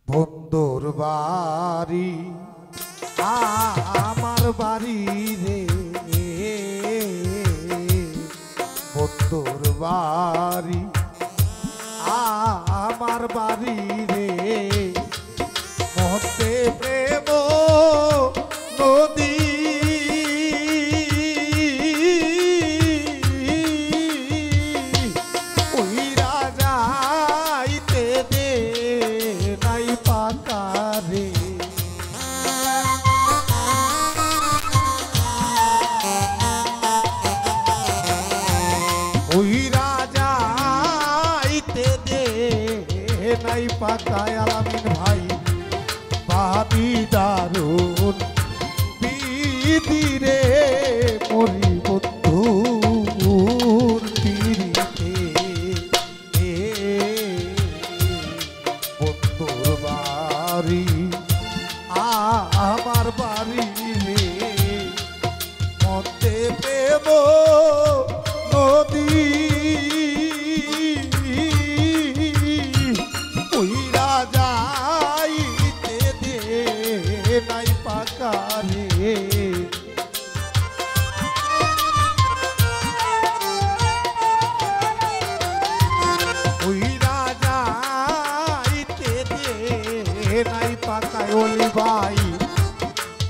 বন্ধুর বাড়ি আমার বাড়ি রে, বন্ধুর বাড়ি আমার বাড়ি রে, মধ্যে প্রেম নদী ওই রাজাইতে দে নাই পাকা রে। ওই রাজাইতে দে নাই পাকায় আলামিন ভাই বাদি দারুন বিধি রে মরি বন্ধুর পিড়িতে, বন্ধুর বাড়ি আমার বাড়ি রে, মধ্যে প্রেম নদী ওই রাজাইতে দে নাই পাকা রে। ওই রাজাইতে দে নাই পাকায় ওলি ভাই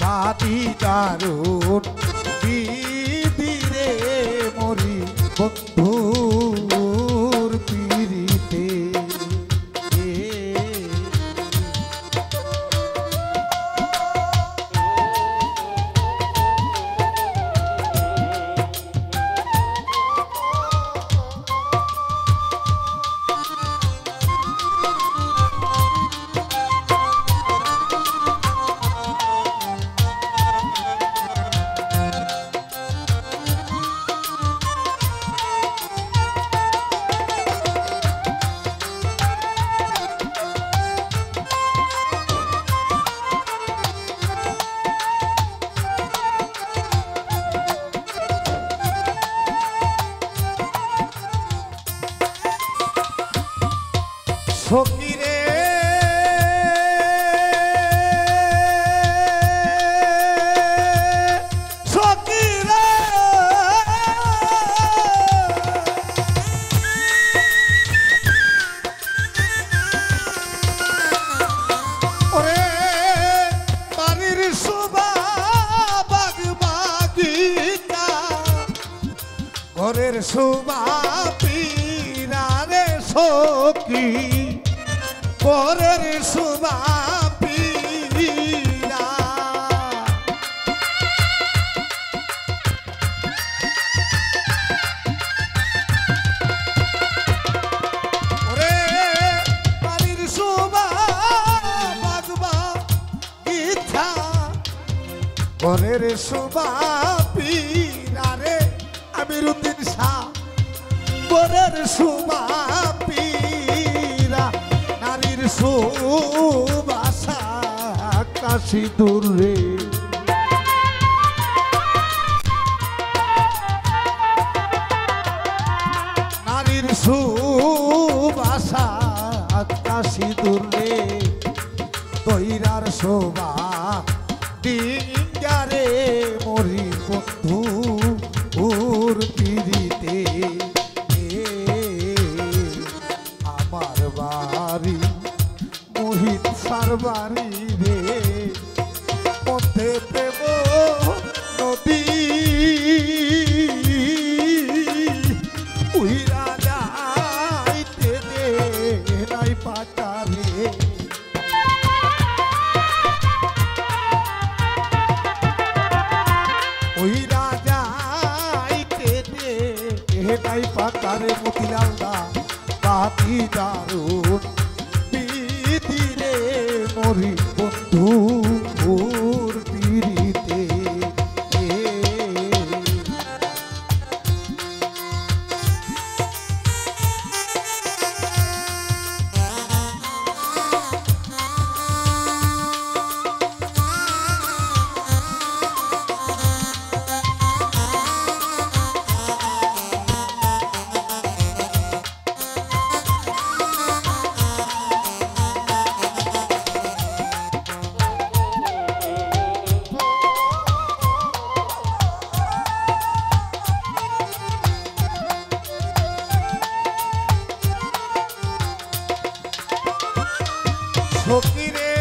বাদি দারুন বিধি রে মরি বন্ধুর পিড়িতে। সকিরে সকিরে ওরে বাড়ির শোভা বাগ বাগিনা ঘরের শোভা পিরারে সখী পরের শোভা পীরা ওরে বাড়ির শোভা বাগবা ইচ্ছা পরের শোভা পীরা রে আমিরুদ্দিন শাহ পরের শোভা সুবাসা কাশি দূরে নারীর সুবাসা কাশি দূরে তৈরার শোভা ডিঙ্গারে মরি বন্ধু ওর পিড়িতে আমার বাড়ি মোহিত সারবারি রে, পথে প্রেম নদী ওই রাজাইতে দে নাই পাকা রে। ওই রাজাইতে দে নাই পাকা রে। মতিলাল দা বাতি দারুন বিধি রে মরি বন্ধুর পিড়িতে। সকিরে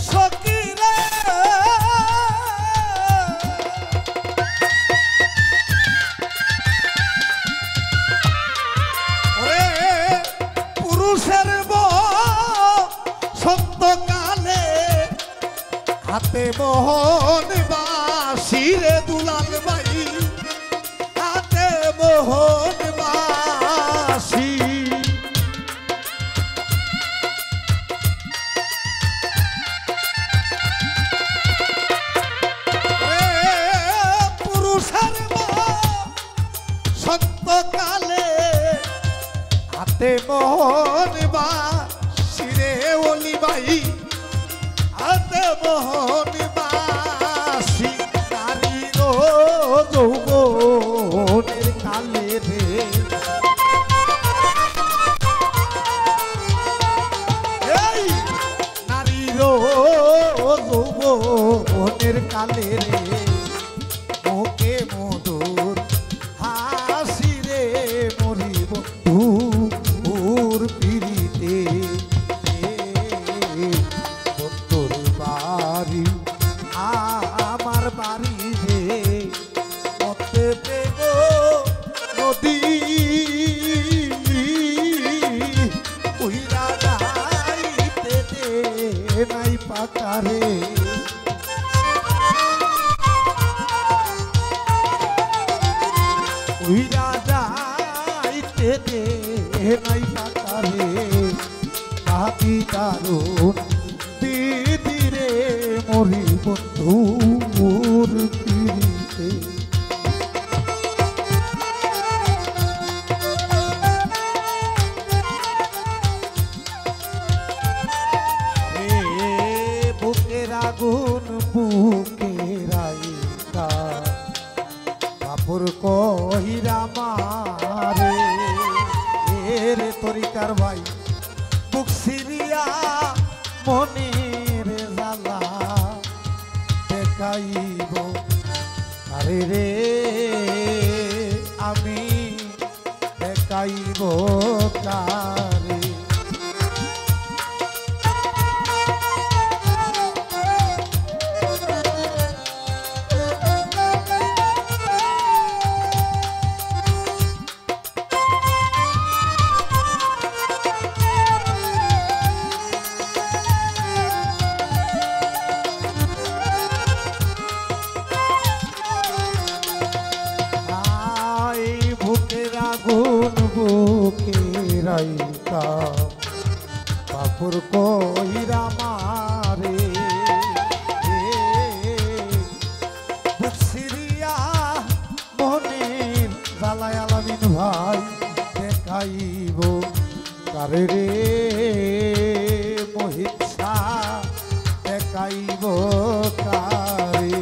সকিরে ওরে পুরুষের সন্তকালে হাতে মোহন বাসি রে দুলাল ভাই হাতে মোহন বাসি পুরুষের সন্তকালে হাতে মোহন বাসি রে ওলি ভাই হাতে মোহন বাসি নারীর যৌবনের কালে রে এই নারীর যৌবনের কালে রে মুখে মধুর হাসি রে মরিব দূর পিড়িতে বন্ধুর বাড়ি আমার বাড়ি রে মতে প্রেম নদী উইরা যাইতে দে নাই পাকারে উইরা যাইতে দে নাই পাকারে হাতি দারুণ দিদি রে মরি বন্ধুর পিড়িতে বুকের আগুন বুকের আইকা কাপড় কহিরা মারে রে তরিকার ভাই বুক সিরিয়া মনের জ্বালা দেখাইব আরে রে আমি দেখাইব কারে আগুন বুকের আইকা কাপড় কইরা মারে বুক সিরিয়া মনের জ্বালায় আলামিন ভাই দেখাইব কারে রে মোহিচ্ছা দেখাইব কারে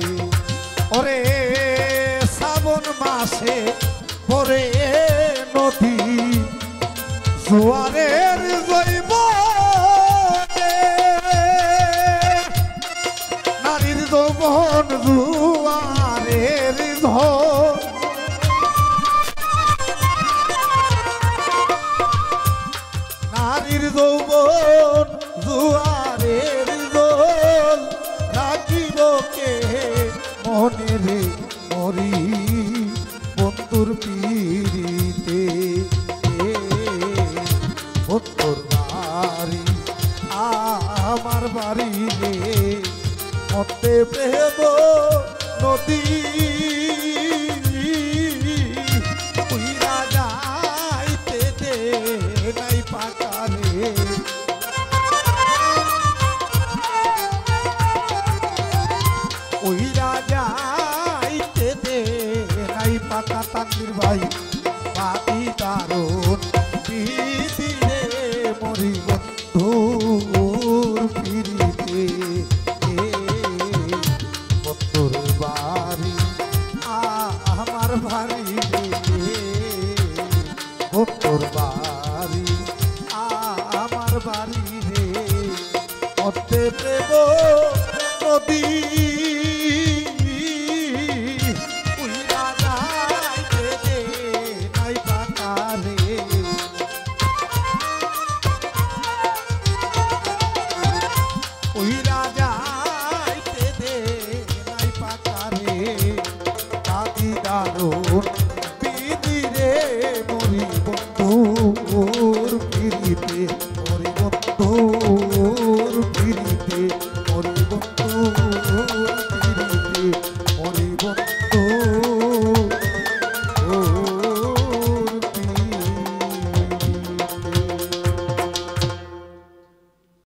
ওরে শ্রাবণ মাসে পরে নদী জোয়ারের জৈব নারীর যৌবন জোয়ারের নারীর যৌবন জোয়ারের জল রাখিব কে মনে রে মরি বন্ধুর পিড়িতে বন্ধুর বাড়ি আমার বাড়ি রে মতে প্রেম নদী উইরা যাইতে দে নাই পাকারে উইরা যাইতে দে নাই পাকা তাকির ভাই পাতি দারুণ দিদি রে মরি বন্ধুর পিড়িতে বন্ধুর বাড়ি আমার বাড়ি রে বন্ধুর বাড়ি আমার বাড়ি রে মতে প্রেম নদী রূপ